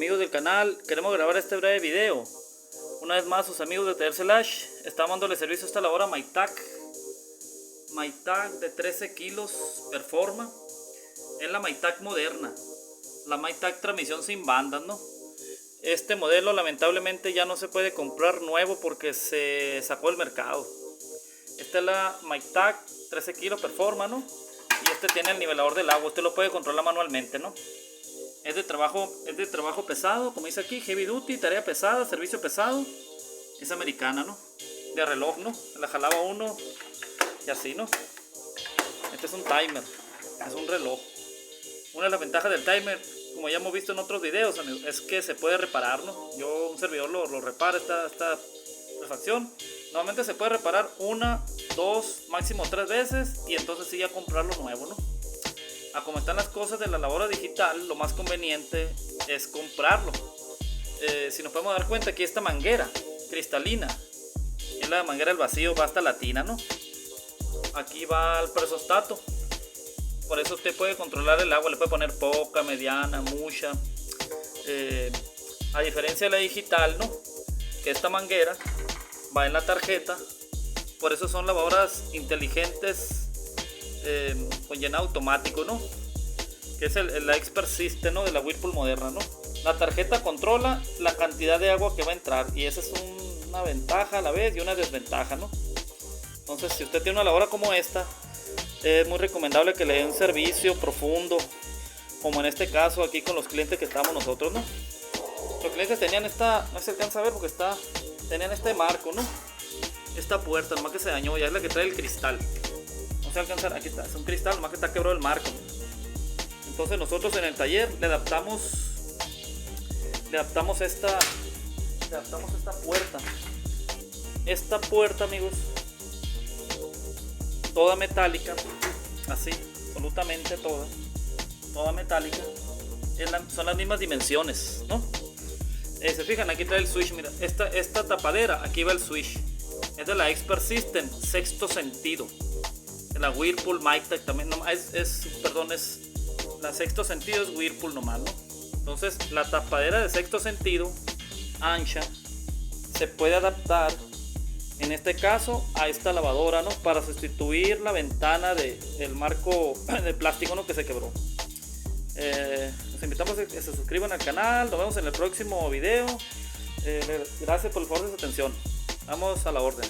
amigos del canal, queremos grabar este breve video. Una vez más, sus amigos de Taller Celage, estamos dándole servicio a esta lavadora Maytag de 13 kilos Performa. Es la Maytag moderna, la Maytag transmisión sin bandas, ¿no? Este modelo lamentablemente ya no se puede comprar nuevo porque se sacó del mercado. Esta es la Maytag 13 kilos Performa, ¿no? Y este tiene el nivelador del agua, usted lo puede controlar manualmente, ¿no? Es de trabajo pesado, como dice aquí, heavy duty, tarea pesada, servicio pesado. Es americana, ¿no? De reloj, ¿no? La jalaba uno y así, ¿no? Este es un timer, es un reloj. Una de las ventajas del timer, como ya hemos visto en otros videos, amigos, es que se puede reparar, ¿no? Un servidor lo repara esta refacción. Normalmente se puede reparar una, dos, máximo 3 veces y entonces sí ya comprarlo nuevo, ¿no? A como están las cosas de la lavadora digital, lo más conveniente es comprarlo. Si nos podemos dar cuenta, aquí esta manguera cristalina es la manguera del vacío, va hasta la tina, ¿no? Aquí va el presostato, por eso usted puede controlar el agua, le puede poner poca, mediana, mucha. A diferencia de la digital, ¿no? Que esta manguera va en la tarjeta, por eso son lavadoras inteligentes con llenado automático, ¿no? Que es la Expert System, ¿no? De la Whirlpool moderna, ¿no? La tarjeta controla la cantidad de agua que va a entrar y esa es una ventaja a la vez y una desventaja, ¿no? Entonces, si usted tiene una lavadora como esta, es muy recomendable que le dé un servicio profundo, como en este caso aquí con los clientes que estamos nosotros, ¿no? Los clientes tenían no se alcanza a ver porque tenían este marco, ¿no? Esta puerta, nomás que se dañó, ya es la que trae el cristal. No se alcanza, aquí está, es un cristal, nomás que está quebrado el marco. Entonces nosotros en el taller le adaptamos esta puerta. Esta puerta, amigos, toda metálica, así, absolutamente toda metálica, son las mismas dimensiones, ¿no? Se fijan, aquí trae el switch, mira, esta tapadera, aquí va el switch. Es de la Expert System, sexto sentido. De la Whirlpool Maytag también, es la sexto sentido, es Whirlpool nomás, ¿no? Entonces la tapadera de sexto sentido, ancha, se puede adaptar, en este caso, a esta lavadora, ¿no? Para sustituir la ventana del marco de plástico, ¿no? Que se quebró. Los invitamos a que se suscriban al canal. Nos vemos en el próximo video. Gracias por el favor de su atención. Vamos a la orden.